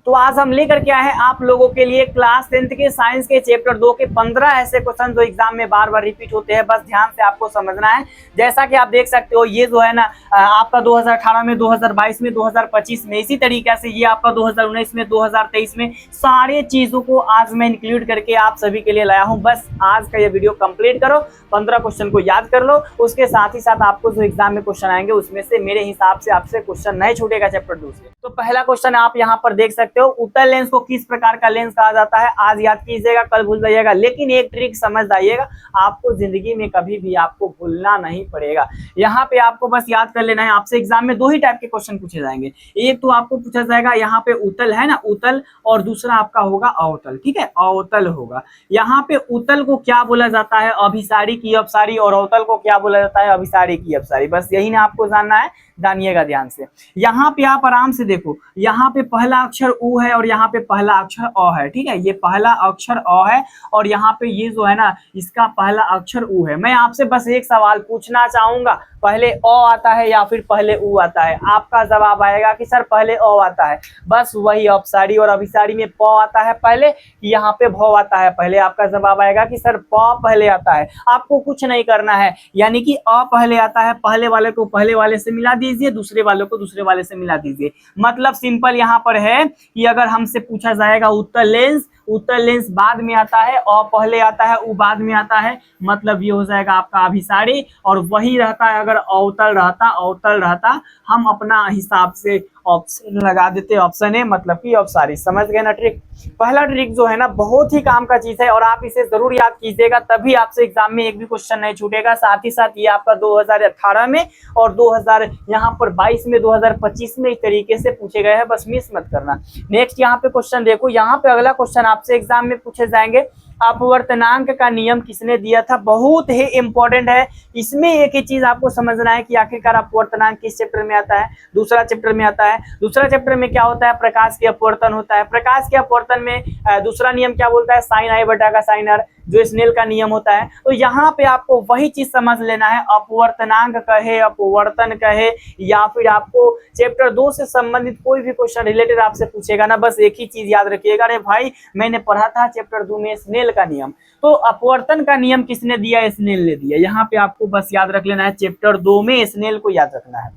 तो आज हम लेकर के आए हैं आप लोगों के लिए क्लास 10th के साइंस के चैप्टर 2 के 15 ऐसे क्वेश्चन जो एग्जाम में बार बार रिपीट होते हैं। बस ध्यान से आपको समझना है। जैसा कि आप देख सकते हो ये जो है ना आपका 2018 में, 2022 में, 2025 में, इसी तरीके से ये आपका 2019 में, 2023 में सारे चीजों को आज मैं इंक्लूड करके आप सभी के लिए लाया हूं। बस आज का ये वीडियो कंप्लीट करो, 15 क्वेश्चन को याद कर लो, उसके साथ ही साथ आपको जो एग्जाम में क्वेश्चन आएंगे उसमें से मेरे हिसाब से आपसे क्वेश्चन नहीं छूटेगा चैप्टर 2 से। तो पहला क्वेश्चन आप यहाँ पर देख सकते हो, उत्तल लेंस को किस प्रकार का लेंस कहा जाता है? आज याद कीजिएगा, कल भूल जाइएगा, लेकिन एक ट्रिक समझ जाइएगा, आपको जिंदगी में कभी भी आपको भूलना नहीं पड़ेगा। यहाँ पे आपको बस याद कर लेना है। आपसे एग्जाम में दो ही टाइप के क्वेश्चन पूछे जाएंगे। एक तो आपको पूछा जाएगा यहाँ पे उत्तल है ना, उत्तल, और दूसरा आपका होगा अवतल। ठीक है, अवतल होगा। यहाँ पे उत्तल को क्या बोला जाता है? अभिसारी की अपसारी। और अवतल को क्या बोला जाता है? अभिसारी की अपसारी। बस यही ना आपको जानना है, जानिएगा ध्यान से। यहाँ पे आप आराम से देखो, यहाँ पे पहला अक्षर उ है और यहाँ पे पहला अक्षर अ है। ठीक है, ये पहला अक्षर अ है और यहाँ पे ये जो है ना इसका पहला अक्षर उ है। मैं आपसे बस एक सवाल पूछना चाहूंगा, पहले अ आता है या फिर पहले उ आता है? आपका जवाब आएगा कि सर पहले अ आता है। बस वही अपसारी और अभिसारी में प आता है पहले, यहाँ पे भ आता है पहले। आपका जवाब आएगा कि सर प पहले आता है। आपको कुछ नहीं करना है, यानी कि अ पहले आता है, पहले वाले को पहले वाले से मिला दीजिए, दूसरे वाले को दूसरे वाले से मिला दीजिए। मतलब सिंपल यहाँ पर है कि अगर हमसे पूछा जाएगा उत्तल लेंस बाद में आता है, अ पहले आता है, उ बाद में आता है, मतलब ये हो जाएगा आपका अभिसारी। और वही रहता है अगर अवतल रहता हम अपना हिसाब से ऑप्शन लगा देते, ऑप्शन है मतलब कि अपसारी। समझ गए ना ट्रिक? पहला ट्रिक जो है ना बहुत ही काम का चीज है और आप इसे जरूर याद कीजिएगा, तभी आपसे एग्जाम में एक भी क्वेश्चन नहीं छूटेगा। साथ ही साथ ये आपका 2018 में और 2000 यहाँ पर 22 में, 2025 में इस तरीके से पूछे गए हैं, बस मिस मत करना। नेक्स्ट यहाँ पे क्वेश्चन देखो, यहाँ पे अगला क्वेश्चन आपसे एग्जाम में पूछे जाएंगे, अपवर्तनांक का नियम किसने दिया था? बहुत ही इंपॉर्टेंट है। इसमें एक ही चीज आपको समझना है कि आखिरकार अपवर्तनांक किस चैप्टर में आता है? दूसरा चैप्टर में आता है। दूसरा चैप्टर में क्या होता है? प्रकाश के अपवर्तन होता है। प्रकाश के अपवर्तन में दूसरा नियम क्या बोलता है? साइन आई बटा का साइन आर, जो स्नेल का नियम होता है। तो यहाँ पे आपको वही चीज समझ लेना है, अपवर्तनांक कहे, अपवर्तन कहे, या फिर आपको चैप्टर 2 से संबंधित कोई भी क्वेश्चन रिलेटेड आपसे पूछेगा ना, बस एक ही चीज याद रखिएगा, अरे भाई मैंने पढ़ा था चैप्टर 2 में स्नेल का नियम। तो अपवर्तन का नियम किसने दिया? स्नेल ने दिया। यहाँ पे आपको बस याद रख लेना है, चैप्टर 2 में स्नेल को याद रखना है।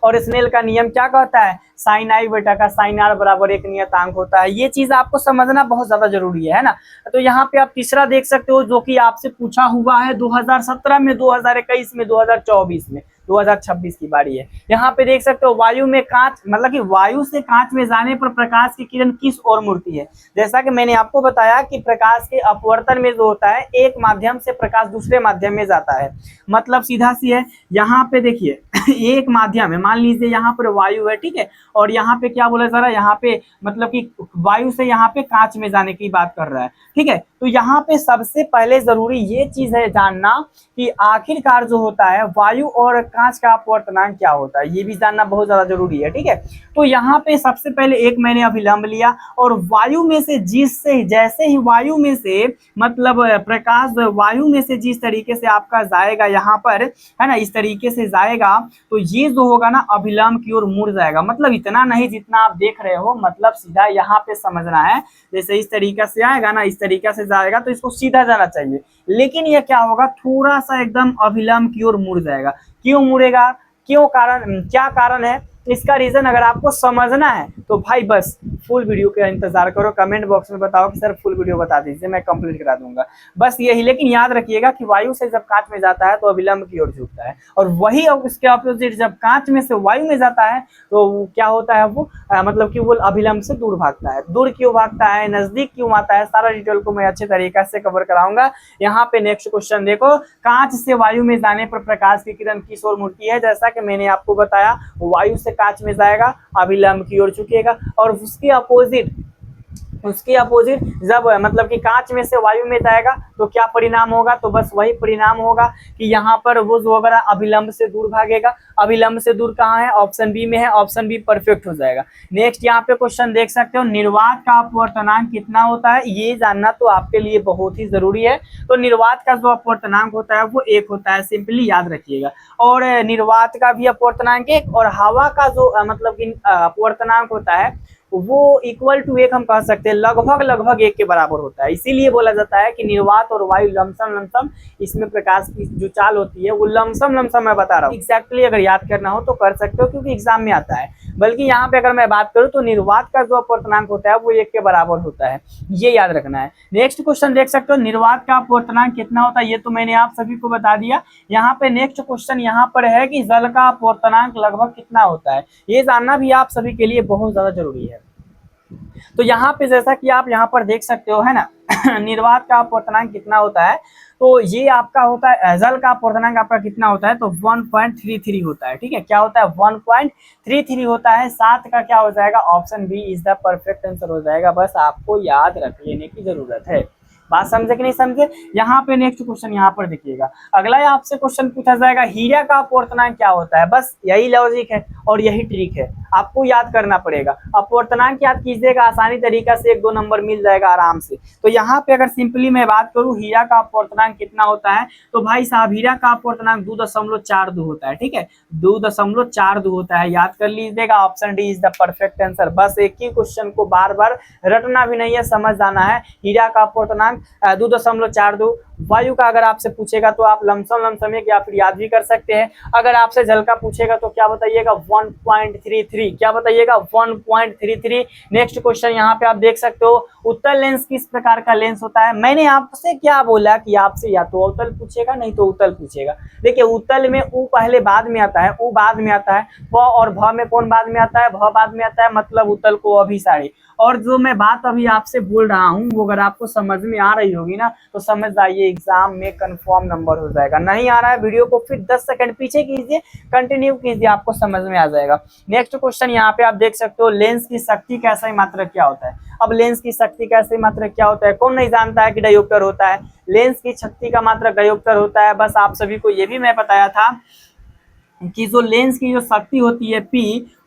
और स्नेल का नियम क्या कहता है? साइन आई बटा का साइन आर बराबर एक नियतांक होता है। ये चीज आपको समझना बहुत ज्यादा जरूरी है ना। तो यहाँ पे आप तीसरा देख सकते हो जो कि आपसे पूछा हुआ है 2017 में, 2021 में, 2024 में, 2026 की बारी है। यहाँ पे देख सकते हो वायु में कांच, मतलब कि वायु से कांच में जाने पर प्रकाश की किरण किस ओर मुड़ती है? जैसा कि मैंने आपको बताया कि प्रकाश के अपवर्तन में जो होता है, एक माध्यम से प्रकाश दूसरे माध्यम में जाता है। मतलब सीधा सी है, यहाँ पे देखिए एक माध्यम है, मान लीजिए यहाँ पर वायु है, ठीक है, और यहाँ पे क्या बोला जा रहा है? यहाँ पे मतलब कि वायु से यहाँ पे कांच में जाने की बात कर रहा है, ठीक है। तो यहाँ पे सबसे पहले जरूरी ये चीज है जानना कि आखिरकार जो होता है वायु और कांच का अपवर्तनांक क्या होता है, ये भी जानना बहुत ज्यादा जरूरी है, ठीक है। तो यहाँ पे सबसे पहले एक मैंने अभिलंब लिया और वायु में से जैसे ही वायु में से मतलब प्रकाश वायु में से जिस तरीके से आपका जाएगा यहाँ पर, है ना, इस तरीके से जाएगा, तो ये जो होगा ना अभिलंब की ओर मुड़ जाएगा। मतलब इतना नहीं जितना आप देख रहे हो, मतलब सीधा यहाँ पे समझना है। जैसे इस तरीके से आएगा ना, इस तरीके से जाएगा तो इसको सीधा जाना चाहिए, लेकिन ये क्या होगा? थोड़ा सा एकदम अभिलंब की ओर मुड़ जाएगा। क्यों मुड़ेगा? क्यों? कारण क्या कारण है इसका? रीजन अगर आपको समझना है तो भाई बस फुल वीडियो का इंतजार करो, कमेंट बॉक्स में बताओ कि सर फुल वीडियो बता दीजिए, मैं कंप्लीट करा दूंगा। बस यही, लेकिन याद रखिएगा कि वायु से जब कांच में जाता है तो अभिलंब की ओर झुकता है, और वही उसके ऑपोजिट जब कांच में से वायु में जाता है तो क्या होता है? वो मतलब कि वो अभिलंब से दूर भागता है। दूर क्यों भागता है, नजदीक क्यों आता है, सारा डिटेल को मैं अच्छे तरीके से कवर कराऊंगा। यहाँ पे नेक्स्ट क्वेश्चन देखो, कांच से वायु में जाने पर प्रकाश की किरण किस ओर मुड़ती है? जैसा कि मैंने आपको बताया, वायु से कांच में जाएगा, अभिलंब की ओर झुकेगा, और उसके अपोजिट जब मतलब कि कांच में से वायु में जाएगा तो क्या परिणाम होगा? तो बस वही परिणाम होगा कि यहाँ पर वो जो होगा अभिलंब से दूर भागेगा। अभिलंब से दूर कहाँ है? ऑप्शन बी में है, ऑप्शन बी परफेक्ट हो जाएगा। नेक्स्ट यहाँ पे क्वेश्चन देख सकते हो, निर्वात का अपवर्तनांक कितना होता है? ये जानना तो आपके लिए बहुत ही जरूरी है। तो निर्वात का जो अपवर्तनांक होता है वो 1 होता है, सिंपली याद रखिएगा। और निर्वात का भी अपवर्तनांक 1, और हवा का जो मतलब कि अपवर्तनांक होता है वो इक्वल टू 1 हम कह सकते हैं, लगभग 1 के बराबर होता है। इसीलिए बोला जाता है कि निर्वात और वायु लमसम इसमें प्रकाश की जो चाल होती है वो लमसम मैं बता रहा हूँ। एग्जैक्टली अगर याद करना हो तो कर सकते हो, क्योंकि एग्जाम में आता है। बल्कि यहाँ पे अगर मैं बात करूँ तो निर्वात का जो अपवर्तनांक होता है वो 1 के बराबर होता है, ये याद रखना है। नेक्स्ट क्वेश्चन देख सकते हो, निर्वात का अपवर्तनांक कितना होता है, ये तो मैंने आप सभी को बता दिया। यहाँ पे नेक्स्ट क्वेश्चन यहाँ पर है कि जल का अपवर्तनांक लगभग कितना होता है, ये जानना भी आप सभी के लिए बहुत ज्यादा जरूरी है। तो यहाँ पे जैसा कि आप यहाँ पर देख सकते हो, है ना, निर्वात का अपवर्तनांक कितना होता है, तो ये आपका होता है, जल का अपवर्तनांक आपका कितना होता है, तो 1.33 होता है। ठीक है, क्या होता है, 1.33 होता है। 7 का क्या हो जाएगा, option B is the perfect answer हो जाएगा। बस आपको याद रख लेने की जरूरत है। बात समझे कि नहीं समझे। यहाँ पे नेक्स्ट क्वेश्चन यहाँ पर देखिएगा, अगला आपसे क्वेश्चन पूछा जाएगा, हीरा का अपवर्तनांक क्या होता है। बस यही लॉजिक है और यही ट्रिक है, आपको याद करना पड़ेगा। अपवर्तनांक याद कीजिएगा, आसानी तरीका से 1-2 नंबर मिल जाएगा आराम से। तो यहाँ पे अगर सिंपली मैं बात करूँ हीरा का अपवर्तनांक कितना होता है, तो भाई साहब हीरा का अपवर्तनांक 2.42 होता है। ठीक है, 2.42 होता है, याद कर लीजिएगा। Option D is the perfect answer. बस एक ही क्वेश्चन को बार बार रटना भी नहीं है, समझ जाना है। हीरा का अपवर्तनांक 2.42। वायु का अगर आपसे पूछेगा तो आप लमसम एक या फिर याद भी कर सकते हैं। अगर आपसे जल का पूछेगा तो क्या बताइएगा, 1.33। क्या बताइएगा, 1.33। नेक्स्ट क्वेश्चन यहाँ पे आप देख सकते हो, उत्तल लेंस किस प्रकार का लेंस होता है। मैंने आपसे क्या बोला कि आपसे या तो अवतल पूछेगा नहीं तो उत्तल पूछेगा। देखिए उत्तल में उ पहले बाद में आता है, उ बाद में आता है, प और भ में कौन बाद में आता है, भ बाद में आता है, मतलब उत्तल को अभिसारी। और जो मैं बात अभी आपसे बोल रहा हूँ वो अगर आपको समझ में आ रही होगी ना तो समझ जाइए एग्जाम में कंफर्म नंबर हो जाएगा। नहीं आ रहा है वीडियो को फिर 10 सेकंड पीछे कीजिए, कंटिन्यू कीजिए, आपको समझ में आ जाएगा। नेक्स्ट क्वेश्चन यहाँ पे आप देख सकते हो, लेंस की शक्ति का सही मात्रक क्या होता है। अब लेंस की शक्ति का सही मात्रक क्या होता है, कौन नहीं जानता है कि डायोप्टर होता है। लेंस की शक्ति का मात्रक डायोप्टर होता है। बस आप सभी को ये भी मैं बताया था कि जो लेंस की जो शक्ति होती है P,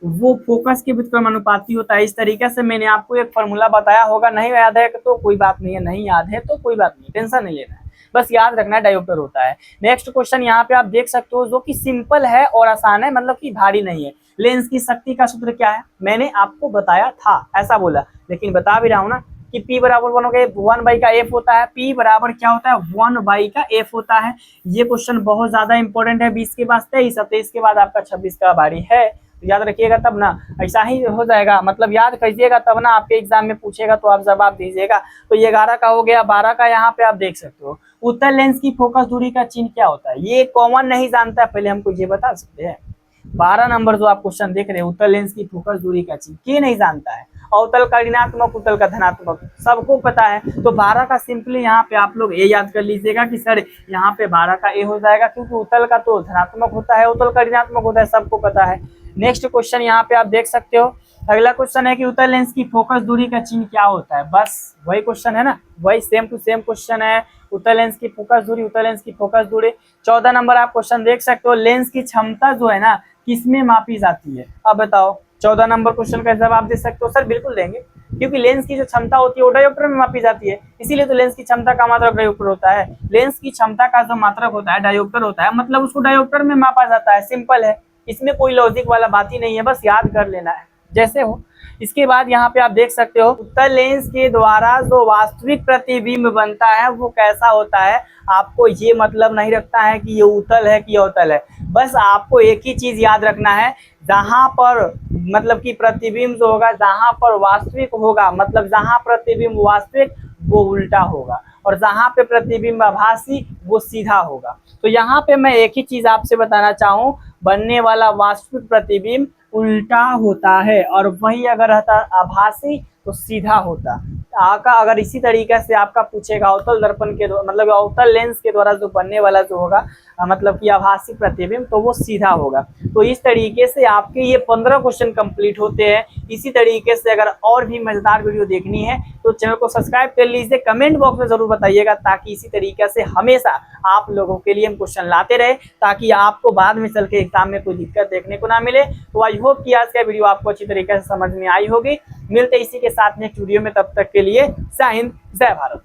वो फोकस के व्युत्क्रमानुपाती होता है। इस तरीके से मैंने आपको एक फॉर्मूला बताया होगा, नहीं याद है तो कोई बात नहीं है, नहीं याद है तो कोई बात नहीं, टेंशन नहीं लेना है, बस याद रखना है डायोप्टर होता है। नेक्स्ट क्वेश्चन यहाँ पे आप देख सकते हो जो कि सिंपल है और आसान है, मतलब कि भारी नहीं है। लेंस की शक्ति का सूत्र क्या है, मैंने आपको बताया था, ऐसा बोला, लेकिन बता भी रहा हूँ ना कि P बराबर 1/f होता है। P बराबर क्या होता है, 1/f होता है। ये क्वेश्चन बहुत ज्यादा इंपॉर्टेंट है। 20 के बाद 23 और 23 के बाद आपका 26 का बारी है, तो याद रखिएगा तब ना, ऐसा ही हो जाएगा, मतलब याद कीजिएगा तब ना आपके एग्जाम में पूछेगा तो आप जवाब दीजिएगा। तो ये 11 का हो गया। 12 का यहाँ पे आप देख सकते हो, उत्तल लेंस की फोकस दूरी का चिन्ह क्या होता है। ये कॉमन नहीं जानता है, पहले हमको ये बता सकते हैं। 12 नंबर जो आप क्वेश्चन देख रहे हैं, उत्तल लेंस की फोकस दूरी का चिन्ह के नहीं जानता है। अवतल का ऋणात्मक, उत्तल का धनात्मक, सबको पता है। तो 12 का सिंपली यहाँ पे आप लोग ए याद कर लीजिएगा कि सर यहाँ पे 12 का ए हो जाएगा, क्योंकि उत्तल का तो धनात्मक होता है, उत्तल का ऋणात्मक होता है, सबको पता है। नेक्स्ट क्वेश्चन यहाँ पे आप देख सकते हो, अगला क्वेश्चन है कि उत्तल लेंस की फोकस दूरी का चिन्ह क्या होता है। बस वही क्वेश्चन है ना, वही सेम टू सेम क्वेश्चन है। उत्तल लेंस की फोकस दूरी, उत्तल लेंस की फोकस दूरी। 14 नंबर आप क्वेश्चन देख सकते हो, लेंस की क्षमता जो है ना किसमें मापी जाती है। अब बताओ 14 नंबर क्वेश्चन का जवाब दे सकते हो। सर बिल्कुल देंगे, क्योंकि लेंस की जो क्षमता होती है वो डायोप्टर में मापी जाती है, इसीलिए तो लेंस की क्षमता का मात्रक डायोप्टर होता है। लेंस की क्षमता का जो मात्रक होता है डायोप्टर होता है, मतलब उसको डायोप्टर में मापा जाता है। सिंपल है, इसमें कोई लॉजिक वाला बात ही नहीं है, बस याद कर लेना है जैसे हो। इसके बाद यहाँ पे आप देख सकते हो, उत्तल लेंस के द्वारा जो वास्तविक प्रतिबिंब बनता है वो कैसा होता है। आपको ये मतलब नहीं रखता है कि ये उत्तल है कि अवतल है, बस आपको एक ही चीज याद रखना है, जहां पर मतलब कि प्रतिबिंब जो होगा, जहां पर वास्तविक होगा, मतलब जहां प्रतिबिंब वास्तविक वो उल्टा होगा, और जहां पे प्रतिबिंब आभासी वो सीधा होगा। तो यहाँ पे मैं एक ही चीज आपसे बताना चाहूँ, बनने वाला वास्तविक प्रतिबिंब उल्टा होता है, और वही अगर रहता आभासी तो सीधा होता। आका अगर इसी तरीके से आपका पूछेगा अवतल दर्पण के मतलब अवतल लेंस के द्वारा जो बनने वाला जो होगा मतलब कि आभासी प्रतिबिंब, तो वो सीधा होगा। तो इस तरीके से आपके ये 15 क्वेश्चन कंप्लीट होते हैं। इसी तरीके से अगर और भी मजेदार वीडियो देखनी है तो चैनल को सब्सक्राइब कर लीजिए, कमेंट बॉक्स में जरूर बताइएगा, ताकि इसी तरीके से हमेशा आप लोगों के लिए हम क्वेश्चन लाते रहे, ताकि आपको बाद में चल के एग्जाम में कोई दिक्कत देखने को ना मिले। तो आई होप कि आज का वीडियो आपको अच्छी तरीके से समझ में आई होगी। मिलते इसी के साथ नेक्स्ट वीडियो में, तब तक के लिए जय हिंद, जय भारत।